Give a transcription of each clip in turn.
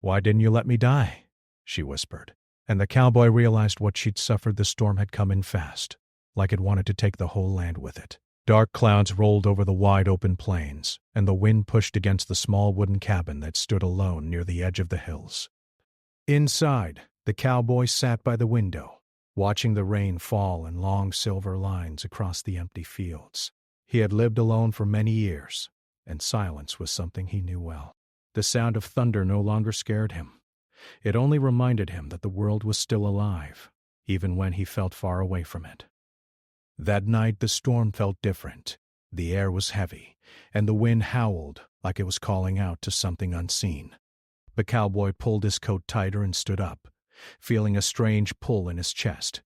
"Why didn't you let me die?" she whispered. And the cowboy realized what she'd suffered. The storm had come in fast, like it wanted to take the whole land with it. Dark clouds rolled over the wide open plains, and the wind pushed against the small wooden cabin that stood alone near the edge of the hills. Inside, the cowboy sat by the window, watching the rain fall in long silver lines across the empty fields. He had lived alone for many years, and silence was something he knew well. The sound of thunder no longer scared him. It only reminded him that the world was still alive, even when he felt far away from it. That night the storm felt different. The air was heavy, and the wind howled like it was calling out to something unseen. The cowboy pulled his coat tighter and stood up, feeling a strange pull in his chest.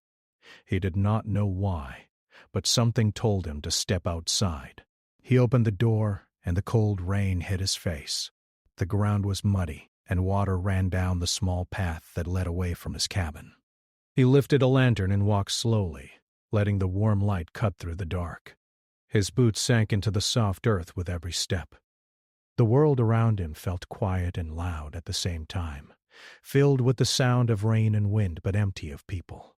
He did not know why, but something told him to step outside. He opened the door, and the cold rain hit his face. The ground was muddy, and water ran down the small path that led away from his cabin. He lifted a lantern and walked slowly, letting the warm light cut through the dark. His boots sank into the soft earth with every step. The world around him felt quiet and loud at the same time, filled with the sound of rain and wind but empty of people.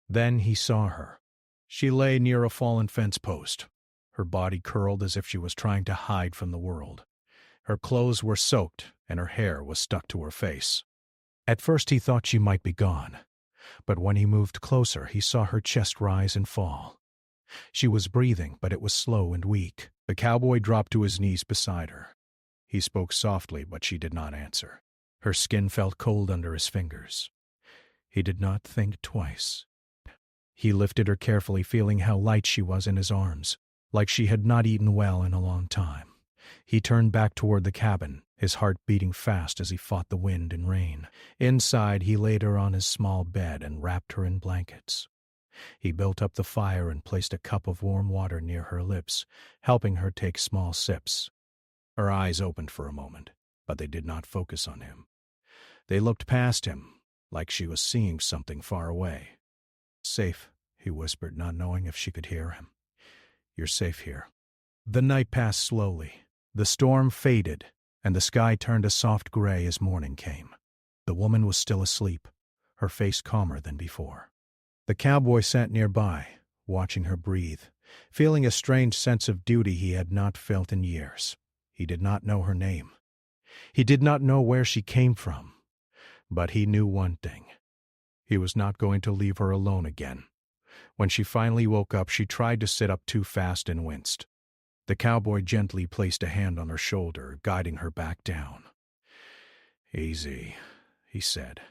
Then he saw her. She lay near a fallen fence post, her body curled as if she was trying to hide from the world. Her clothes were soaked, and her hair was stuck to her face. At first he thought she might be gone, but when he moved closer he saw her chest rise and fall. She was breathing, but it was slow and weak. The cowboy dropped to his knees beside her. He spoke softly, but she did not answer. Her skin felt cold under his fingers. He did not think twice. He lifted her carefully, feeling how light she was in his arms, like she had not eaten well in a long time. He turned back toward the cabin, his heart beating fast as he fought the wind and rain. Inside, he laid her on his small bed and wrapped her in blankets. He built up the fire and placed a cup of warm water near her lips, helping her take small sips. Her eyes opened for a moment, but they did not focus on him. They looked past him, like she was seeing something far away. "Safe," he whispered, not knowing if she could hear him. "You're safe here." The night passed slowly. The storm faded, and the sky turned a soft gray as morning came. The woman was still asleep, her face calmer than before. The cowboy sat nearby, watching her breathe, feeling a strange sense of duty he had not felt in years. He did not know her name. He did not know where she came from. But he knew one thing. He was not going to leave her alone again. When she finally woke up, she tried to sit up too fast and winced. The cowboy gently placed a hand on her shoulder, guiding her back down. "Easy," he said.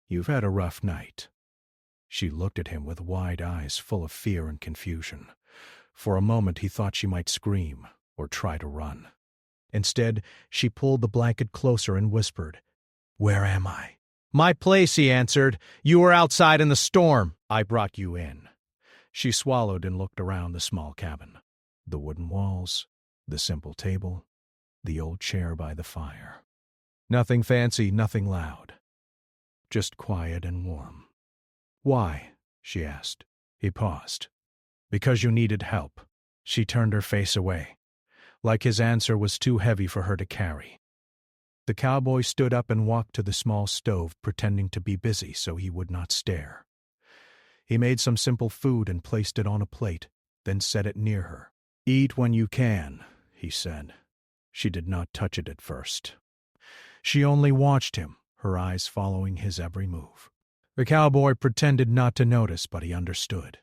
"You've had a rough night." She looked at him with wide eyes full of fear and confusion. For a moment he thought she might scream or try to run. Instead, she pulled the blanket closer and whispered, "Where am I?" "My place," he answered. "You were outside in the storm. I brought you in." She swallowed and looked around the small cabin. The wooden walls, the simple table, the old chair by the fire. Nothing fancy, nothing loud. Just quiet and warm. "Why?" she asked. He paused. "Because you needed help." She turned her face away, like his answer was too heavy for her to carry. The cowboy stood up and walked to the small stove, pretending to be busy so he would not stare. He made some simple food and placed it on a plate, then set it near her. "Eat when you can," he said. She did not touch it at first. She only watched him, her eyes following his every move. The cowboy pretended not to notice, but he understood.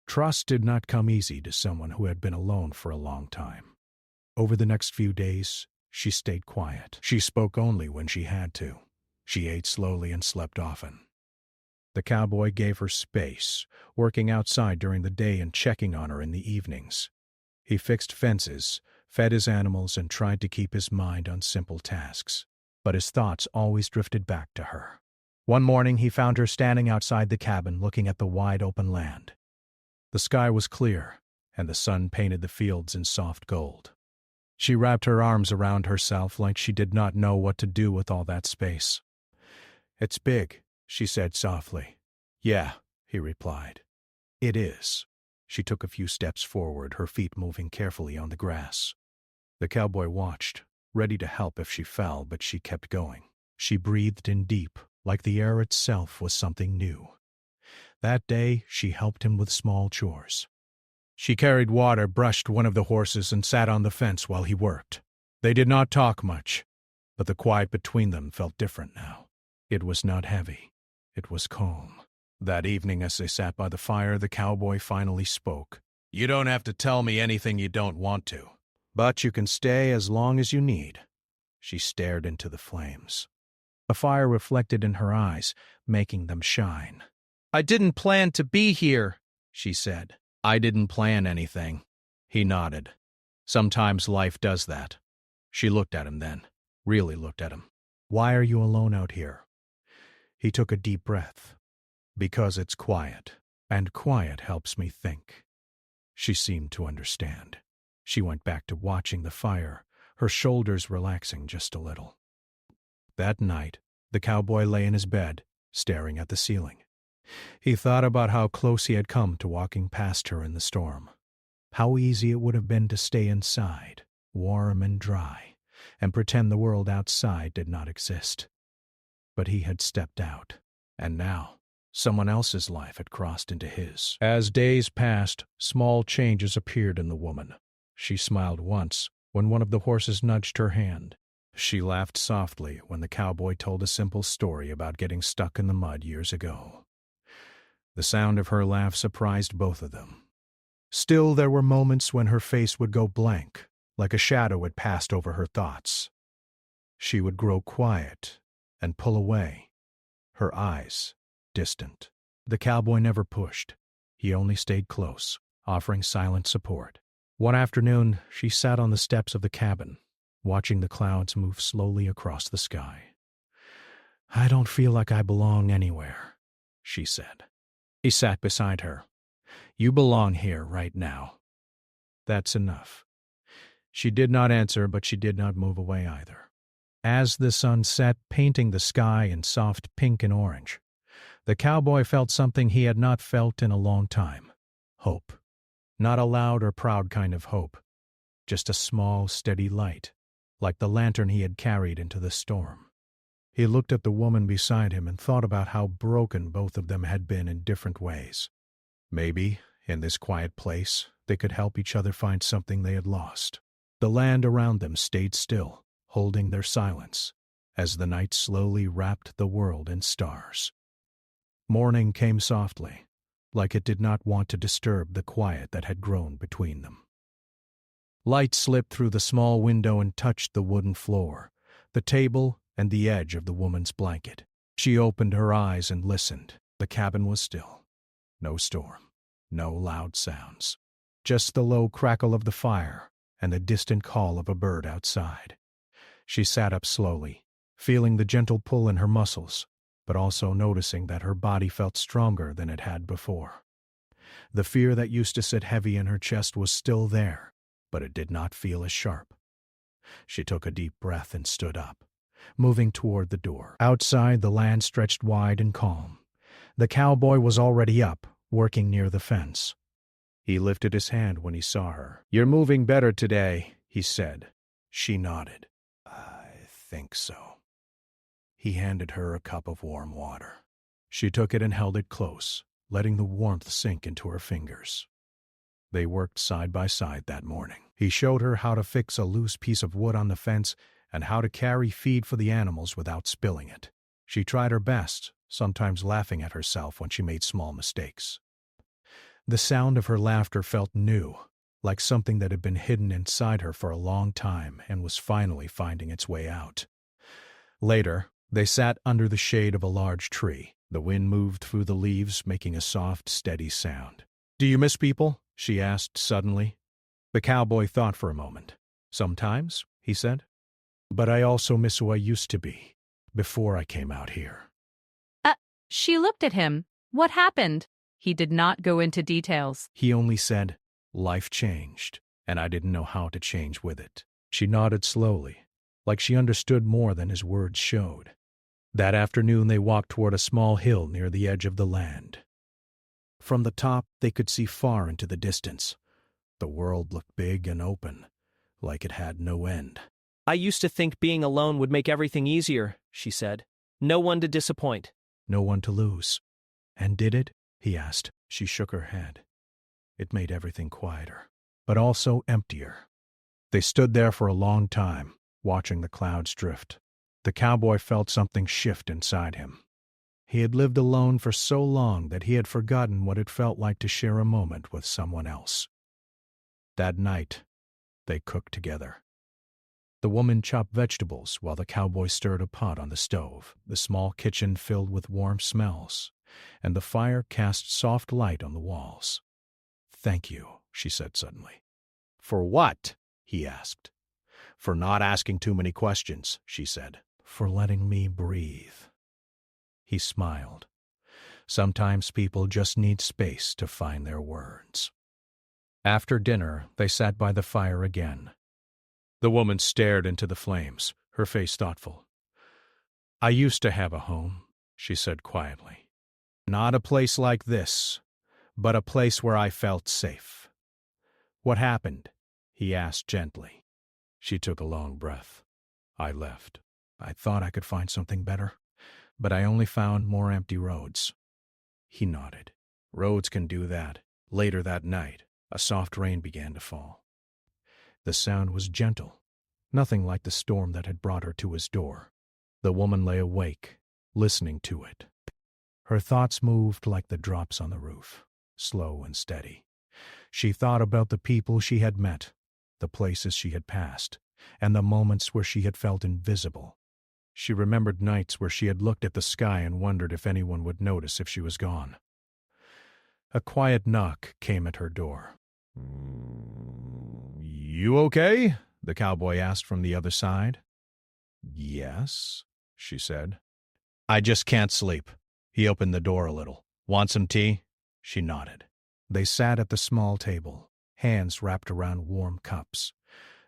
Trust did not come easy to someone who had been alone for a long time. Over the next few days, she stayed quiet. She spoke only when she had to. She ate slowly and slept often. The cowboy gave her space, working outside during the day and checking on her in the evenings. He fixed fences, fed his animals, and tried to keep his mind on simple tasks. But his thoughts always drifted back to her. One morning he found her standing outside the cabin looking at the wide open land. The sky was clear, and the sun painted the fields in soft gold. She wrapped her arms around herself like she did not know what to do with all that space. "It's big," she said softly. "Yeah," he replied. "It is." She took a few steps forward, her feet moving carefully on the grass. The cowboy watched, ready to help if she fell, but she kept going. She breathed in deep, like the air itself was something new. That day, she helped him with small chores. She carried water, brushed one of the horses, and sat on the fence while he worked. They did not talk much, but the quiet between them felt different now. It was not heavy. It was calm. That evening, as they sat by the fire, the cowboy finally spoke. "You don't have to tell me anything you don't want to, but you can stay as long as you need." She stared into the flames. A fire reflected in her eyes, making them shine. "I didn't plan to be here," she said. "I didn't plan anything." He nodded. "Sometimes life does that." She looked at him then, really looked at him. "Why are you alone out here?" He took a deep breath. "Because it's quiet, and quiet helps me think." She seemed to understand. She went back to watching the fire, her shoulders relaxing just a little. That night, the cowboy lay in his bed, staring at the ceiling. He thought about how close he had come to walking past her in the storm. How easy it would have been to stay inside, warm and dry, and pretend the world outside did not exist. But he had stepped out, and now someone else's life had crossed into his. As days passed, small changes appeared in the woman. She smiled once when one of the horses nudged her hand. She laughed softly when the cowboy told a simple story about getting stuck in the mud years ago. The sound of her laugh surprised both of them. Still, there were moments when her face would go blank, like a shadow had passed over her thoughts. She would grow quiet and pull away, her eyes distant. The cowboy never pushed. He only stayed close, offering silent support. One afternoon, she sat on the steps of the cabin, watching the clouds move slowly across the sky. "I don't feel like I belong anywhere," she said. He sat beside her. "You belong here right now. That's enough." She did not answer, but she did not move away either. As the sun set, painting the sky in soft pink and orange, the cowboy felt something he had not felt in a long time. Hope. Not a loud or proud kind of hope, just a small, steady light, like the lantern he had carried into the storm. He looked at the woman beside him and thought about how broken both of them had been in different ways. Maybe, in this quiet place, they could help each other find something they had lost. The land around them stayed still, holding their silence, as the night slowly wrapped the world in stars. Morning came softly, like it did not want to disturb the quiet that had grown between them. Light slipped through the small window and touched the wooden floor, the table, and the edge of the woman's blanket. She opened her eyes and listened. The cabin was still. No storm, no loud sounds. Just the low crackle of the fire and the distant call of a bird outside. She sat up slowly, feeling the gentle pull in her muscles, but also noticing that her body felt stronger than it had before. The fear that used to sit heavy in her chest was still there, but it did not feel as sharp. She took a deep breath and stood up, moving toward the door. Outside, the land stretched wide and calm. The cowboy was already up, working near the fence. He lifted his hand when he saw her. "You're moving better today," he said. She nodded. "I think so." He handed her a cup of warm water. She took it and held it close, letting the warmth sink into her fingers. They worked side by side that morning. He showed her how to fix a loose piece of wood on the fence and how to carry feed for the animals without spilling it. She tried her best, sometimes laughing at herself when she made small mistakes. The sound of her laughter felt new, like something that had been hidden inside her for a long time and was finally finding its way out. Later, they sat under the shade of a large tree. The wind moved through the leaves, making a soft, steady sound. "Do you miss people?" she asked suddenly. The cowboy thought for a moment. "Sometimes," he said. "But I also miss who I used to be, before I came out here." She looked at him. What happened? He did not go into details. He only said, "Life changed, and I didn't know how to change with it." She nodded slowly, like she understood more than his words showed. That afternoon they walked toward a small hill near the edge of the land. From the top, they could see far into the distance. The world looked big and open, like it had no end. I used to think being alone would make everything easier, she said. No one to disappoint. No one to lose. And did it? He asked. She shook her head. It made everything quieter, but also emptier. They stood there for a long time, watching the clouds drift. The cowboy felt something shift inside him. He had lived alone for so long that he had forgotten what it felt like to share a moment with someone else. That night, they cooked together. The woman chopped vegetables while the cowboy stirred a pot on the stove, the small kitchen filled with warm smells, and the fire cast soft light on the walls. "Thank you," she said suddenly. "For what?" he asked. "For not asking too many questions," she said. "For letting me breathe." He smiled. Sometimes people just need space to find their words. After dinner, they sat by the fire again. The woman stared into the flames, her face thoughtful. "I used to have a home," she said quietly. "Not a place like this, but a place where I felt safe." "What happened?" he asked gently. She took a long breath. "I left. I thought I could find something better, but I only found more empty roads." He nodded. "Roads can do that." Later that night, a soft rain began to fall. The sound was gentle, nothing like the storm that had brought her to his door. The woman lay awake, listening to it. Her thoughts moved like the drops on the roof, slow and steady. She thought about the people she had met, the places she had passed, and the moments where she had felt invisible. She remembered nights where she had looked at the sky and wondered if anyone would notice if she was gone. A quiet knock came at her door. "You okay?" the cowboy asked from the other side. "Yes," she said. "I just can't sleep." He opened the door a little. "Want some tea?" She nodded. They sat at the small table, hands wrapped around warm cups.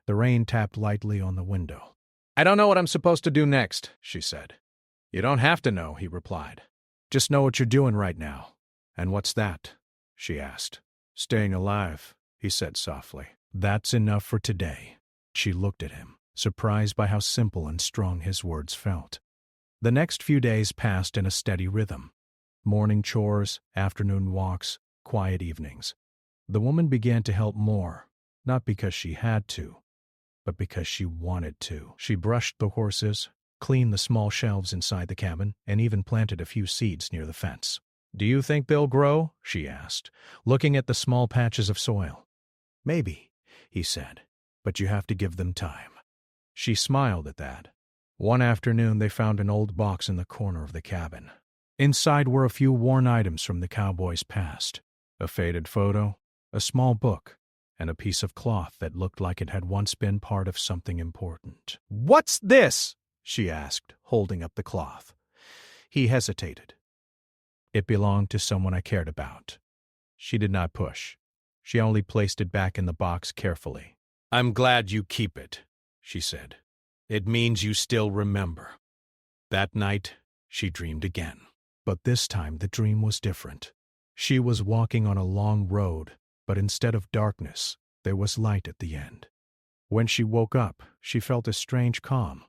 The rain tapped lightly on the window. "I don't know what I'm supposed to do next," she said. "You don't have to know," he replied. "Just know what you're doing right now." "And what's that?" she asked. "Staying alive," he said softly. "That's enough for today." She looked at him, surprised by how simple and strong his words felt. The next few days passed in a steady rhythm. Morning chores, afternoon walks, quiet evenings. The woman began to help more, not because she had to, but because she wanted to. She brushed the horses, cleaned the small shelves inside the cabin, and even planted a few seeds near the fence. "Do you think they'll grow?" she asked, looking at the small patches of soil. "Maybe," he said, "but you have to give them time." She smiled at that. One afternoon they found an old box in the corner of the cabin. Inside were a few worn items from the cowboy's past, a faded photo, a small book, and a piece of cloth that looked like it had once been part of something important. "What's this?" she asked, holding up the cloth. He hesitated. "It belonged to someone I cared about." She did not push. She only placed it back in the box carefully. "I'm glad you keep it," she said. "It means you still remember." That night, she dreamed again. But this time the dream was different. She was walking on a long road, but instead of darkness, there was light at the end. When she woke up, she felt a strange calm.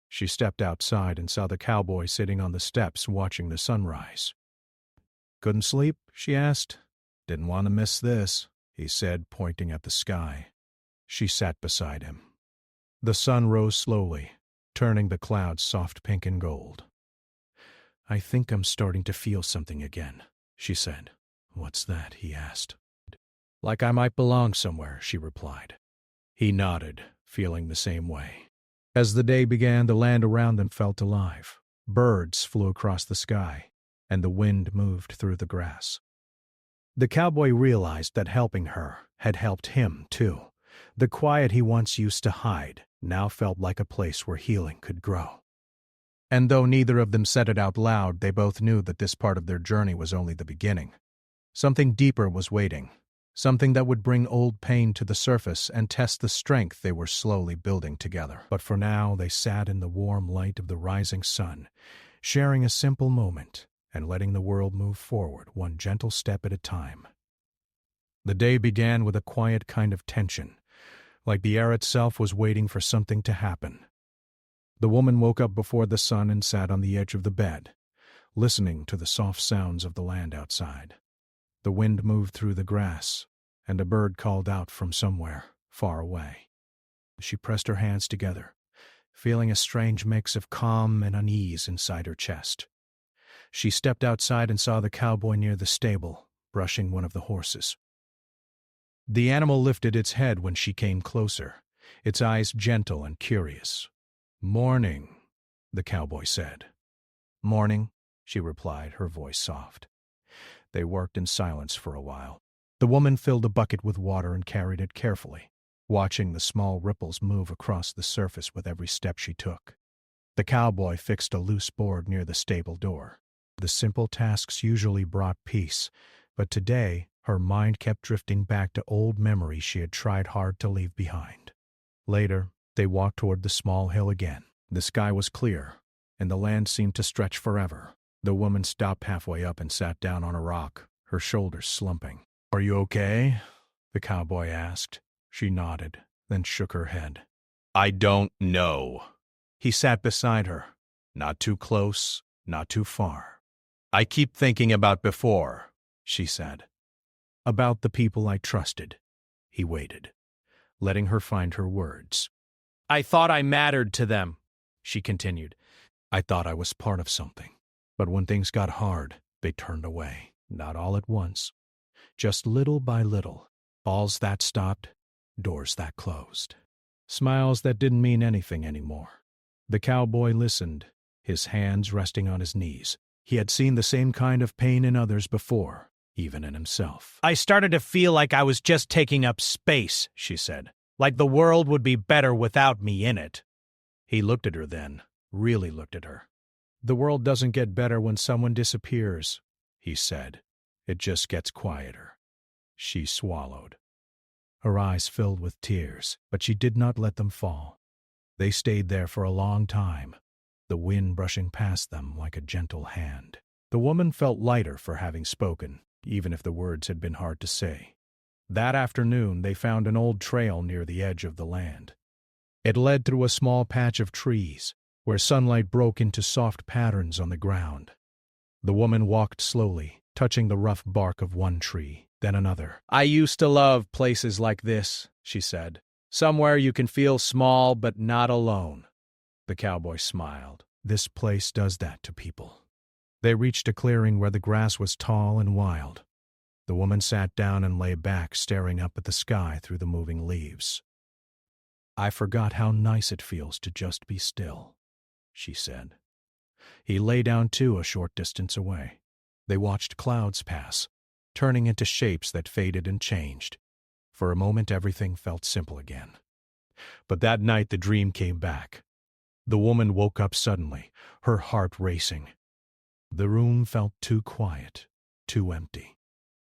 She stepped outside and saw the cowboy sitting on the steps watching the sunrise. "Couldn't sleep?" she asked. "Didn't want to miss this," he said, pointing at the sky. She sat beside him. The sun rose slowly, turning the clouds soft pink and gold. "I think I'm starting to feel something again," she said. "What's that?" he asked. "Like I might belong somewhere," she replied. He nodded, feeling the same way. As the day began, the land around them felt alive. Birds flew across the sky, and the wind moved through the grass. The cowboy realized that helping her had helped him, too. The quiet he once used to hide now felt like a place where healing could grow. And though neither of them said it out loud, they both knew that this part of their journey was only the beginning. Something deeper was waiting, something that would bring old pain to the surface and test the strength they were slowly building together. But for now, they sat in the warm light of the rising sun, sharing a simple moment and letting the world move forward one gentle step at a time. The day began with a quiet kind of tension. like the air itself was waiting for something to happen. The woman woke up before the sun and sat on the edge of the bed, listening to the soft sounds of the land outside. The wind moved through the grass, and a bird called out from somewhere far away. She pressed her hands together, feeling a strange mix of calm and unease inside her chest. She stepped outside and saw the cowboy near the stable, brushing one of the horses. The animal lifted its head when she came closer, its eyes gentle and curious. "Morning," the cowboy said. "Morning," she replied, her voice soft. They worked in silence for a while. The woman filled a bucket with water and carried it carefully, watching the small ripples move across the surface with every step she took. The cowboy fixed a loose board near the stable door. The simple tasks usually brought peace, but today her mind kept drifting back to old memories she had tried hard to leave behind. Later, they walked toward the small hill again. The sky was clear, and the land seemed to stretch forever. The woman stopped halfway up and sat down on a rock, her shoulders slumping. "Are you okay?" the cowboy asked. She nodded, then shook her head. "I don't know." He sat beside her. "Not too close, not too far. I keep thinking about before," she said. "About the people I trusted." He waited, letting her find her words. "I thought I mattered to them," she continued. "I thought I was part of something. But when things got hard, they turned away. Not all at once. Just little by little. Balls that stopped, doors that closed. Smiles that didn't mean anything anymore." The cowboy listened, his hands resting on his knees. He had seen the same kind of pain in others before, even in himself. "I started to feel like I was just taking up space," she said. "Like the world would be better without me in it." He looked at her then, really looked at her. "The world doesn't get better when someone disappears," he said. "It just gets quieter." She swallowed. Her eyes filled with tears, but she did not let them fall. They stayed there for a long time, the wind brushing past them like a gentle hand. The woman felt lighter for having spoken, even if the words had been hard to say. That afternoon they found an old trail near the edge of the land. It led through a small patch of trees, where sunlight broke into soft patterns on the ground. The woman walked slowly, touching the rough bark of one tree, then another. "I used to love places like this," she said. "Somewhere you can feel small but not alone." The cowboy smiled. "This place does that to people." They reached a clearing where the grass was tall and wild. The woman sat down and lay back, staring up at the sky through the moving leaves. "I forgot how nice it feels to just be still," she said. He lay down too a short distance away. They watched clouds pass, turning into shapes that faded and changed. For a moment everything felt simple again. But that night the dream came back. The woman woke up suddenly, her heart racing. The room felt too quiet, too empty.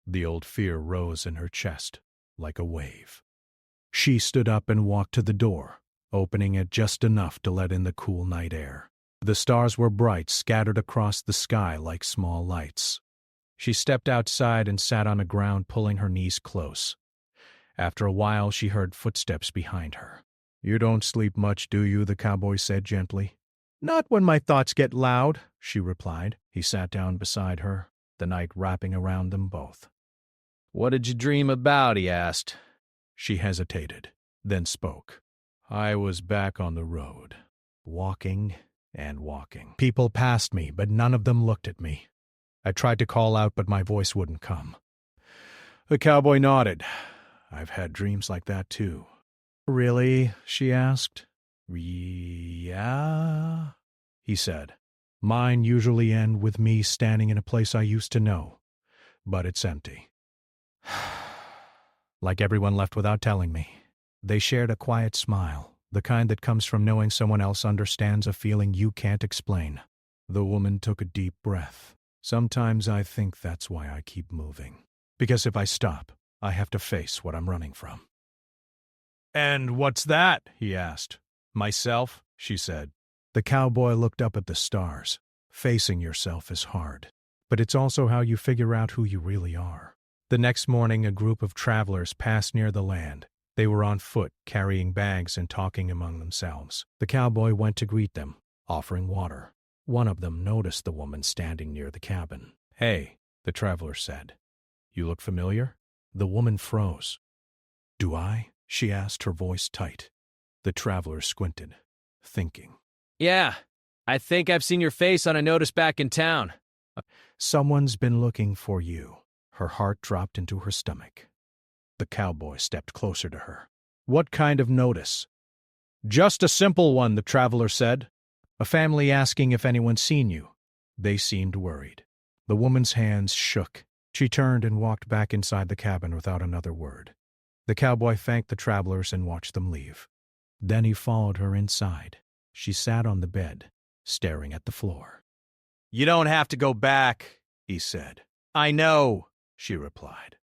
The old fear rose in her chest like a wave. She stood up and walked to the door, opening it just enough to let in the cool night air. The stars were bright, scattered across the sky like small lights. She stepped outside and sat on the ground, pulling her knees close. After a while, she heard footsteps behind her. "You don't sleep much, do you?" the cowboy said gently. "Not when my thoughts get loud," she replied. He sat down beside her, the night wrapping around them both. "What did you dream about?" he asked. She hesitated, then spoke. "I was back on the road, walking and walking. People passed me, but none of them looked at me. I tried to call out, but my voice wouldn't come." The cowboy nodded. "I've had dreams like that, too." "Really?" she asked. "Yeah," he said. "Mine usually end with me standing in a place I used to know, but it's empty." Like everyone left without telling me. They shared a quiet smile, the kind that comes from knowing someone else understands a feeling you can't explain. The woman took a deep breath. "Sometimes I think that's why I keep moving. Because if I stop, I have to face what I'm running from." "And what's that?" he asked. "Myself," she said. The cowboy looked up at the stars. "Facing yourself is hard, but it's also how you figure out who you really are." The next morning, a group of travelers passed near the land, They were on foot, carrying bags and talking among themselves. The cowboy went to greet them, offering water. One of them noticed the woman standing near the cabin. "Hey," the traveler said. "You look familiar?" The woman froze. "Do I?" she asked, her voice tight. The traveler squinted, thinking. "Yeah, I think I've seen your face on a notice back in town." "Someone's been looking for you." Her heart dropped into her stomach. The cowboy stepped closer to her. "What kind of notice?" "Just a simple one," the traveler said. "A family asking if anyone's seen you." They seemed worried. The woman's hands shook. She turned and walked back inside the cabin without another word. The cowboy thanked the travelers and watched them leave. Then he followed her inside. She sat on the bed, staring at the floor. "You don't have to go back," he said. "I know," she replied.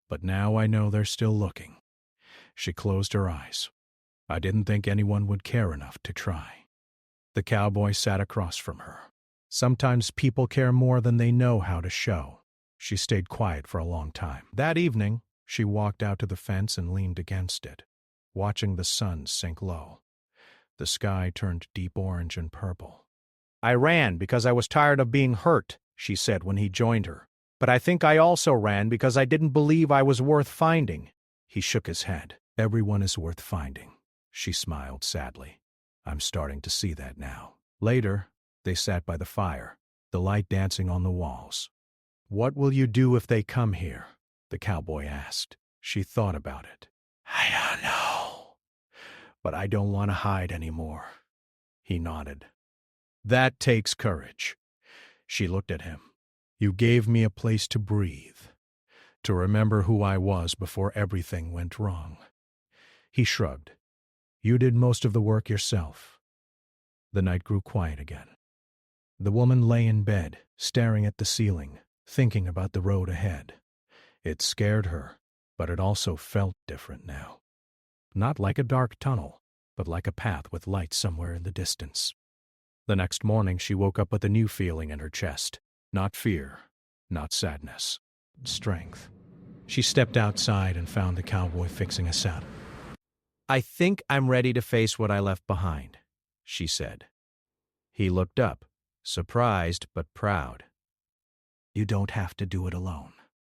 "But now I know they're still looking." She closed her eyes. "I didn't think anyone would care enough to try." The cowboy sat across from her. Sometimes people care more than they know how to show. She stayed quiet for a long time. That evening, she walked out to the fence and leaned against it, watching the sun sink low. The sky turned deep orange and purple. "I ran because I was tired of being hurt," she said when he joined her. "But I think I also ran because I didn't believe I was worth finding." He shook his head. "Everyone is worth finding." She smiled sadly. "I'm starting to see that now." Later, they sat by the fire, the light dancing on the walls. "What will you do if they come here?" the cowboy asked. She thought about it. "I don't know, but I don't want to hide anymore." He nodded. "That takes courage." She looked at him. "You gave me a place to breathe, to remember who I was before everything went wrong." He shrugged. "You did most of the work yourself." The night grew quiet again. The woman lay in bed, staring at the ceiling, thinking about the road ahead. It scared her, but it also felt different now. Not like a dark tunnel, but like a path with light somewhere in the distance. The next morning she woke up with a new feeling in her chest. Not fear, not sadness, strength. She stepped outside and found the cowboy fixing a saddle. "I think I'm ready to face what I left behind," she said. He looked up, surprised but proud. "You don't have to do it alone,"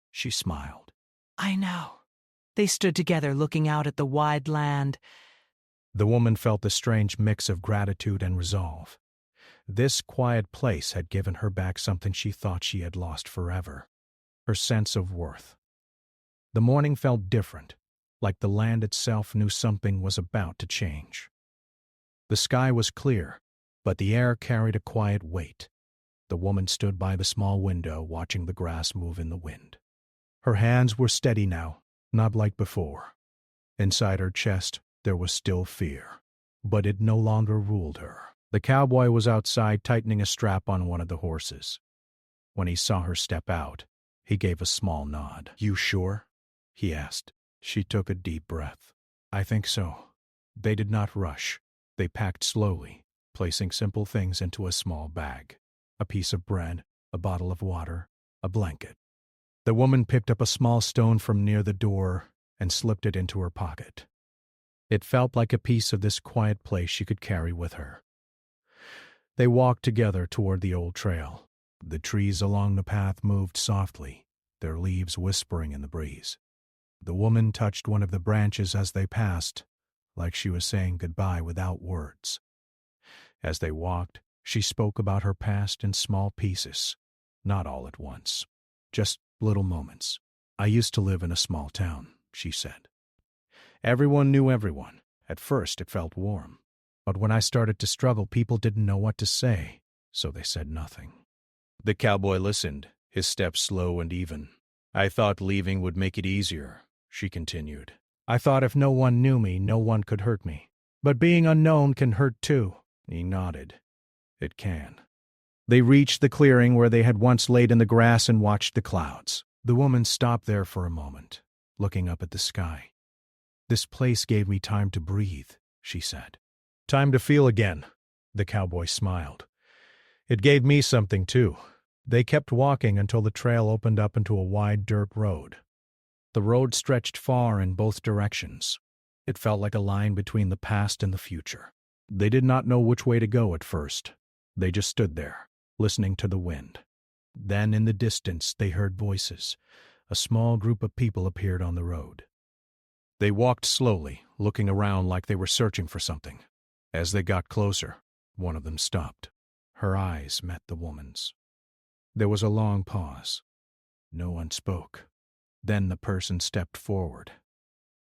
she smiled. "I know." They stood together looking out at the wide land. The woman felt a strange mix of gratitude and resolve. This quiet place had given her back something she thought she had lost forever, her sense of worth. The morning felt different, like the land itself knew something was about to change. The sky was clear, but the air carried a quiet weight. The woman stood by the small window, watching the grass move in the wind. Her hands were steady now, not like before. Inside her chest, there was still fear, but it no longer ruled her. The cowboy was outside tightening a strap on one of the horses. When he saw her step out, he gave a small nod. "You sure?" he asked. She took a deep breath. "I think so." They did not rush. They packed slowly, placing simple things into a small bag. A piece of bread, a bottle of water, a blanket. The woman picked up a small stone from near the door and slipped it into her pocket. It felt like a piece of this quiet place she could carry with her. They walked together toward the old trail. The trees along the path moved softly, their leaves whispering in the breeze. The woman touched one of the branches as they passed, like she was saying goodbye without words. As they walked, she spoke about her past in small pieces, not all at once, just little moments. "I used to live in a small town," she said. "Everyone knew everyone. At first it felt warm. But when I started to struggle, people didn't know what to say, so they said nothing." The cowboy listened, his steps slow and even. "I thought leaving would make it easier," she continued. "I thought if no one knew me, no one could hurt me. But being unknown can hurt too." He nodded. "It can." They reached the clearing where they had once laid in the grass and watched the clouds. The woman stopped there for a moment, looking up at the sky. "This place gave me time to breathe," she said. "Time to feel again," the cowboy smiled. "It gave me something too." They kept walking until the trail opened up into a wide dirt road. The road stretched far in both directions, It felt like a line between the past and the future. They did not know which way to go at first. They just stood there, listening to the wind. Then in the distance they heard voices. A small group of people appeared on the road. They walked slowly, looking around like they were searching for something. As they got closer, one of them stopped. Her eyes met the woman's. There was a long pause. No one spoke. Then the person stepped forward.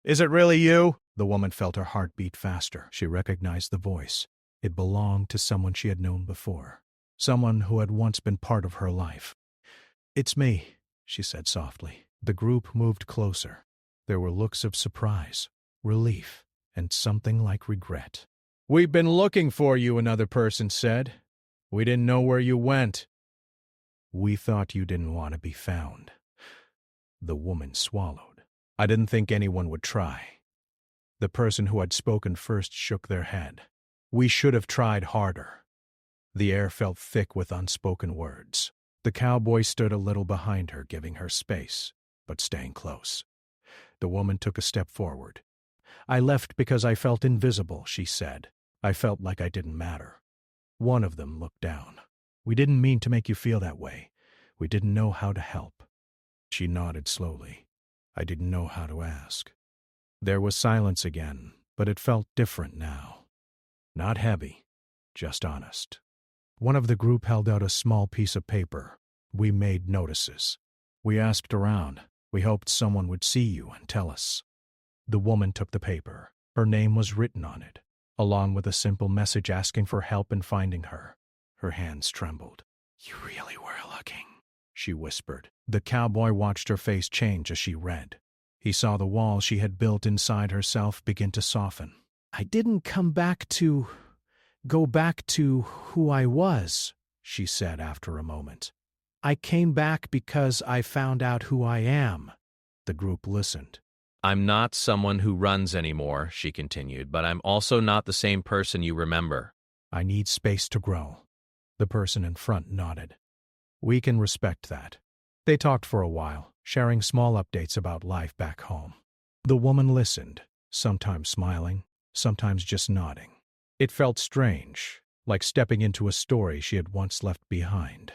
"Is it really you?" The woman felt her heart beat faster. She recognized the voice. It belonged to someone she had known before, someone who had once been part of her life. "It's me," she said softly. The group moved closer. There were looks of surprise, relief, and something like regret. "We've been looking for you," another person said. "We didn't know where you went." "We thought you didn't want to be found." The woman swallowed. "I didn't think anyone would try." The person who had spoken first shook their head. "We should have tried harder." The air felt thick with unspoken words. The cowboy stood a little behind her, giving her space, but staying close. The woman took a step forward. "I left because I felt invisible," she said. "I felt like I didn't matter." One of them looked down. "We didn't mean to make you feel that way. We didn't know how to help." She nodded slowly. "I didn't know how to ask." There was silence again, but it felt different now. Not heavy, just honest. One of the group held out a small piece of paper. "We made notices. We asked around. We hoped someone would see you and tell us." The woman took the paper. Her name was written on it, along with a simple message asking for help in finding her. Her hands trembled. "You really were looking," she whispered. The cowboy watched her face change as she read. He saw the wall she had built inside herself begin to soften. "I didn't go back to who I was," she said after a moment. "I came back because I found out who I am." The group listened. "I'm not someone who runs anymore," she continued, "but I'm also not the same person you remember." "I need space to grow." The person in front nodded. "We can respect that." They talked for a while, sharing small updates about life back home. The woman listened, sometimes smiling, sometimes just nodding. It felt strange, like stepping into a story she had once left behind.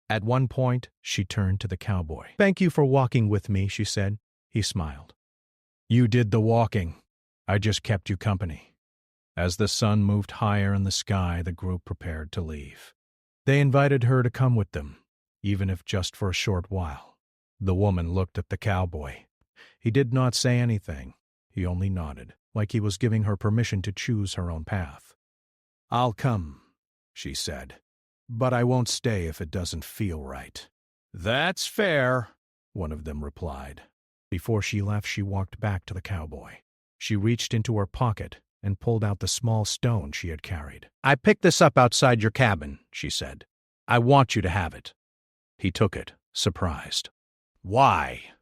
At one point, she turned to the cowboy. "Thank you for walking with me," she said. He smiled. "You did the walking. I just kept you company." As the sun moved higher in the sky, the group prepared to leave. They invited her to come with them, even if just for a short while. The woman looked at the cowboy. He did not say anything. He only nodded, like he was giving her permission to choose her own path. "I'll come," she said, "but I won't stay if it doesn't feel right." "That's fair," one of them replied. Before she left, she walked back to the cowboy. She reached into her pocket and pulled out the small stone she had carried. "I picked this up outside your cabin," she said. "I want you to have it." He took it, surprised. "Why?"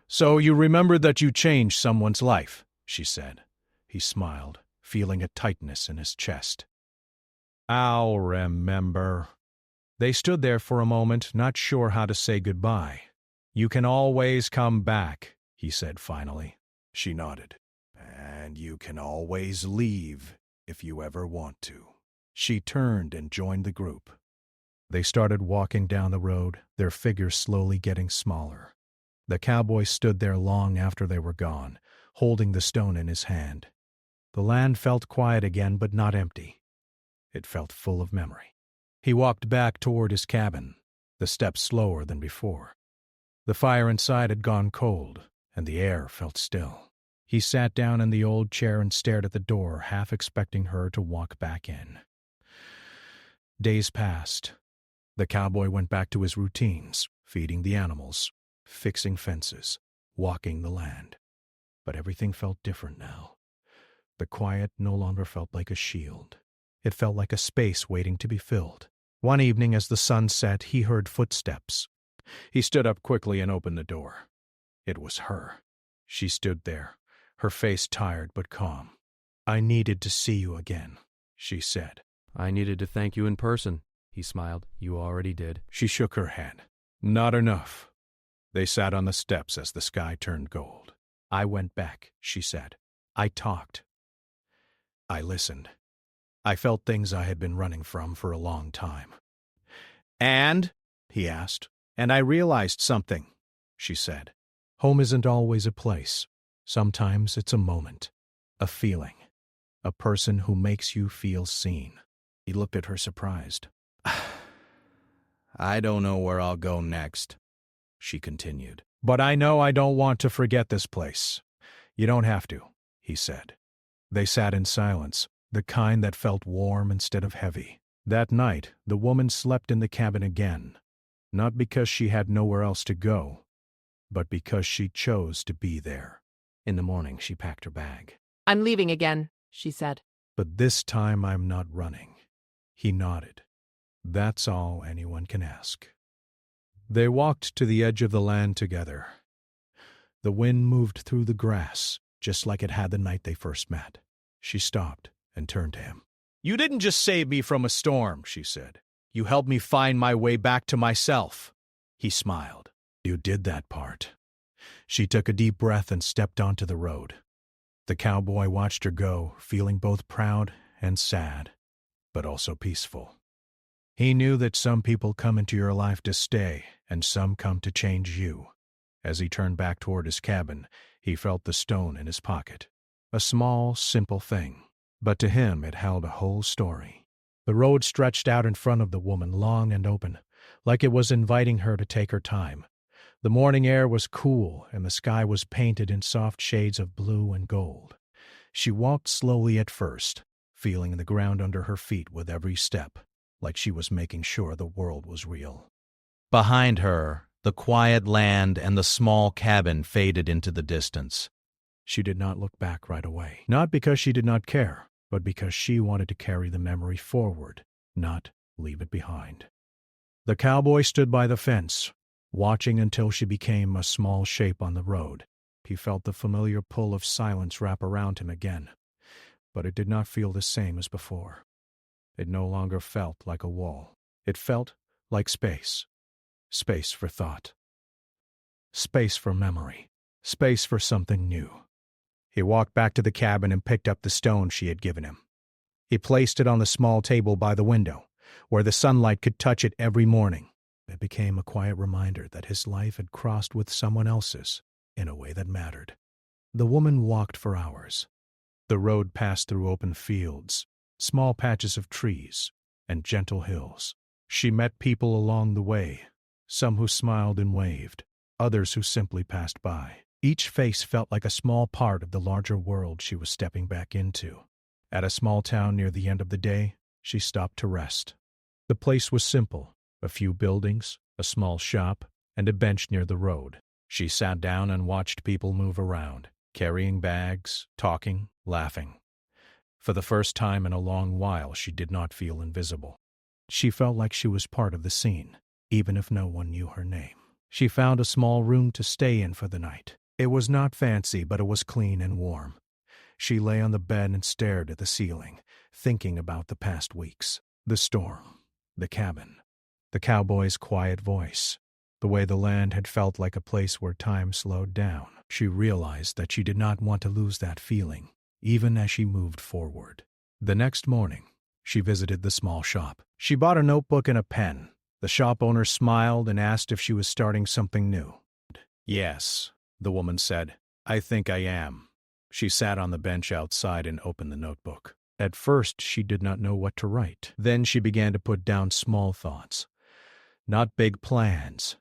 "So you remember that you changed someone's life," she said. He smiled, feeling a tightness in his chest. "I'll remember." They stood there for a moment, not sure how to say goodbye. "You can always come back," he said finally. She nodded. "And you can always leave if you ever want to." She turned and joined the group. They started walking down the road, their figures slowly getting smaller. The cowboy stood there long after they were gone, holding the stone in his hand. The land felt quiet again, but not empty. It felt full of memory. He walked back toward his cabin, the steps slower than before. The fire inside had gone cold, and the air felt still. He sat down in the old chair and stared at the door, half expecting her to walk back in. Days passed. The cowboy went back to his routines, feeding the animals, fixing fences, walking the land. But everything felt different now. The quiet no longer felt like a shield. It felt like a space waiting to be filled. One evening as the sun set, he heard footsteps. He stood up quickly and opened the door. It was her. She stood there, her face tired but calm. "I needed to see you again," she said. I needed to thank you in person, he smiled. You already did. She shook her head. "Not enough." They sat on the steps as the sky turned gold. "I went back," she said. I talked. I listened. I felt things I had been running from for a long time. And? He asked. And I realized something, she said. Home isn't always a place. Sometimes it's a moment, a feeling, a person who makes you feel seen. He looked at her surprised. I don't know where I'll go next, she continued. But I know I don't want to forget this place. You don't have to, he said. They sat in silence, the kind that felt warm instead of heavy. That night, the woman slept in the cabin again, not because she had nowhere else to go, but because she chose to be there. In the morning, she packed her bag. I'm leaving again, she said. But this time I'm not running. He nodded. That's all anyone can ask. They walked to the edge of the land together. The wind moved through the grass, just like it had the night they first met. She stopped and turned to him. You didn't just save me from a storm, she said. You helped me find my way back to myself. He smiled. You did that part. She took a deep breath and stepped onto the road. The cowboy watched her go, feeling both proud and sad, but also peaceful. He knew that some people come into your life to stay, and some come to change you. As he turned back toward his cabin, he felt the stone in his pocket. A small, simple thing, but to him it held a whole story. The road stretched out in front of the woman, long and open, like it was inviting her to take her time. The morning air was cool, and the sky was painted in soft shades of blue and gold. She walked slowly at first, feeling the ground under her feet with every step, like she was making sure the world was real. Behind her, the quiet land and the small cabin faded into the distance. She did not look back right away, not because she did not care, but because she wanted to carry the memory forward, not leave it behind. The cowboy stood by the fence, watching until she became a small shape on the road. He felt the familiar pull of silence wrap around him again, but it did not feel the same as before. It no longer felt like a wall. It felt like space. Space for thought. Space for memory. Space for something new. He walked back to the cabin and picked up the stone she had given him. He placed it on the small table by the window, where the sunlight could touch it every morning. It became a quiet reminder that his life had crossed with someone else's in a way that mattered. The woman walked for hours. The road passed through open fields, small patches of trees, and gentle hills. She met people along the way, some who smiled and waved, others who simply passed by. Each face felt like a small part of the larger world she was stepping back into. At a small town near the end of the day, she stopped to rest. The place was simple, a few buildings, a small shop, and a bench near the road. She sat down and watched people move around, carrying bags, talking, laughing. For the first time in a long while, she did not feel invisible. She felt like she was part of the scene, even if no one knew her name. She found a small room to stay in for the night. It was not fancy, but it was clean and warm. She lay on the bed and stared at the ceiling, thinking about the past weeks. The storm, the cabin, the cowboy's quiet voice, the way the land had felt like a place where time slowed down. She realized that she did not want to lose that feeling, even as she moved forward. The next morning, she visited the small shop. She bought a notebook and a pen. The shop owner smiled and asked if she was starting something new. "Yes," the woman said. "I think I am." She sat on the bench outside and opened the notebook. At first, she did not know what to write. Then she began to put down small thoughts. Not big plans.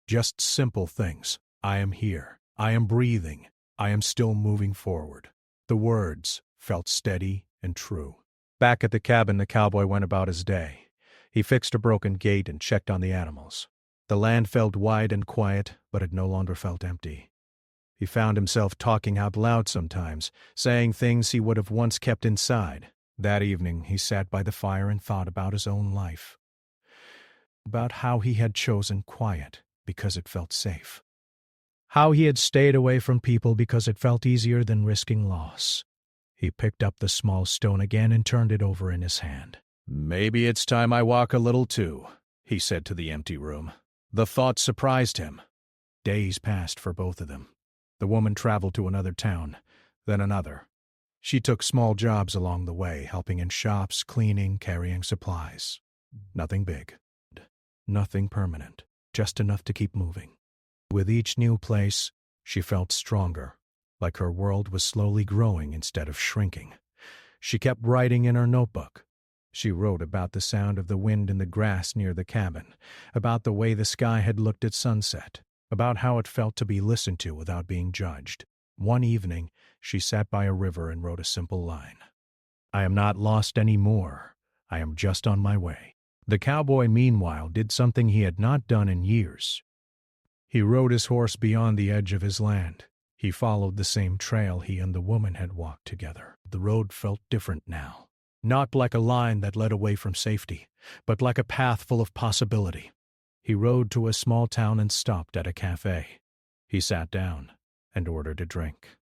Just simple things. I am here. I am breathing. I am still moving forward. The words felt steady and true. Back at the cabin, the cowboy went about his day. He fixed a broken gate and checked on the animals. The land felt wide and quiet, but it no longer felt empty. He found himself talking out loud sometimes, saying things he would have once kept inside. That evening, he sat by the fire and thought about his own life. About how he had chosen quiet because it felt safe. How he had stayed away from people because it felt easier than risking loss. He picked up the small stone again and turned it over in his hand. "Maybe it's time I walk a little too," he said to the empty room. The thought surprised him. Days passed for both of them. The woman traveled to another town, then another. She took small jobs along the way, helping in shops, cleaning, carrying supplies. Nothing big. Nothing permanent. Just enough to keep moving. With each new place, she felt stronger, like her world was slowly growing instead of shrinking. She kept writing in her notebook. She wrote about the sound of the wind in the grass near the cabin, about the way the sky had looked at sunset, about how it felt to be listened to without being judged. One evening, she sat by a river and wrote a simple line. "I am not lost any more. I am just on my way." The cowboy, meanwhile, did something he had not done in years. He rode his horse beyond the edge of his land. He followed the same trail he and the woman had walked together. The road felt different now. Not like a line that led away from safety, but like a path full of possibility. He rode to a small town and stopped at a cafe. He sat down and ordered a drink.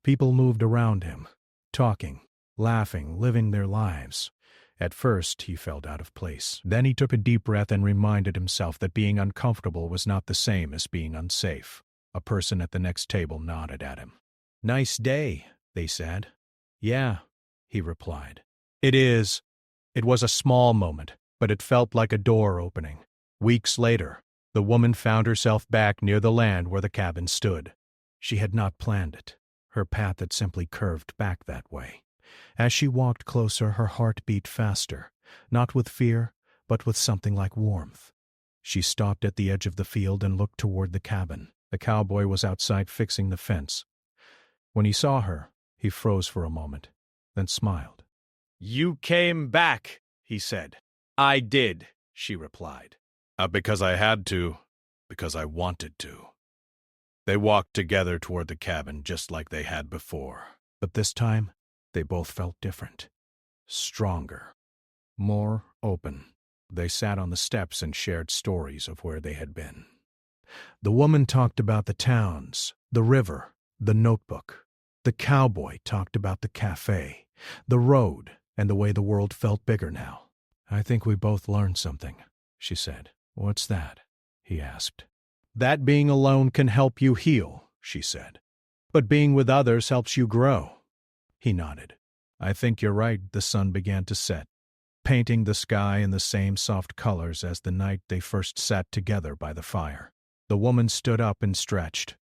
People moved around him, talking, laughing, living their lives. At first, he felt out of place. Then he took a deep breath and reminded himself that being uncomfortable was not the same as being unsafe. A person at the next table nodded at him. "Nice day," they said. "Yeah," he replied. "It is." It was a small moment, but it felt like a door opening. Weeks later, the woman found herself back near the land where the cabin stood. She had not planned it. Her path had simply curved back that way. As she walked closer, her heart beat faster, not with fear, but with something like warmth. She stopped at the edge of the field and looked toward the cabin. The cowboy was outside fixing the fence. When he saw her, he froze for a moment, then smiled. "You came back," he said. "I did," she replied. Because I had to, because I wanted to." They walked together toward the cabin just like they had before. But this time, they both felt different. Stronger. More open. They sat on the steps and shared stories of where they had been. The woman talked about the towns, the river, the notebook. The cowboy talked about the cafe, the road, and the way the world felt bigger now. "I think we both learned something," she said. "What's that?" he asked. "That being alone can help you heal," she said. "But being with others helps you grow." He nodded. "I think you're right." The sun began to set, painting the sky in the same soft colors as the night they first sat together by the fire. The woman stood up and stretched.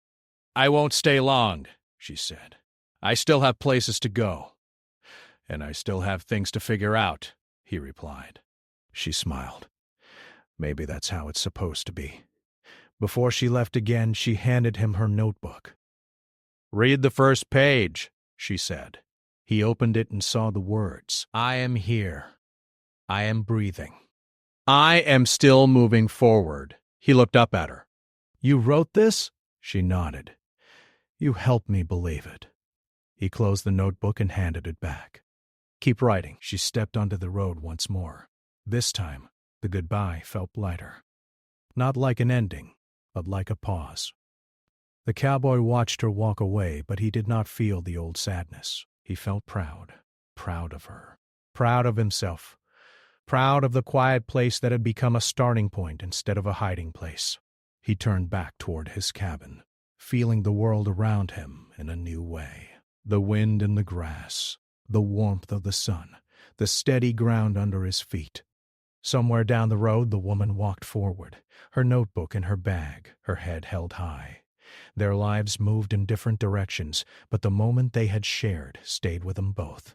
"I won't stay long," she said. "I still have places to go." "And I still have things to figure out," he replied. She smiled. Maybe that's how it's supposed to be. Before she left again, she handed him her notebook. "Read the first page," she said. He opened it and saw the words. "I am here. I am breathing. I am still moving forward." He looked up at her. "You wrote this?" She nodded. "You helped me believe it." He closed the notebook and handed it back. "Keep writing." She stepped onto the road once more. This time, the goodbye felt lighter. Not like an ending, but like a pause. The cowboy watched her walk away, but he did not feel the old sadness. He felt proud of her, proud of himself, proud of the quiet place that had become a starting point instead of a hiding place. He turned back toward his cabin, feeling the world around him in a new way. The wind in the grass, the warmth of the sun, the steady ground under his feet. Somewhere down the road, the woman walked forward, her notebook in her bag, her head held high. Their lives moved in different directions, but the moment they had shared stayed with them both.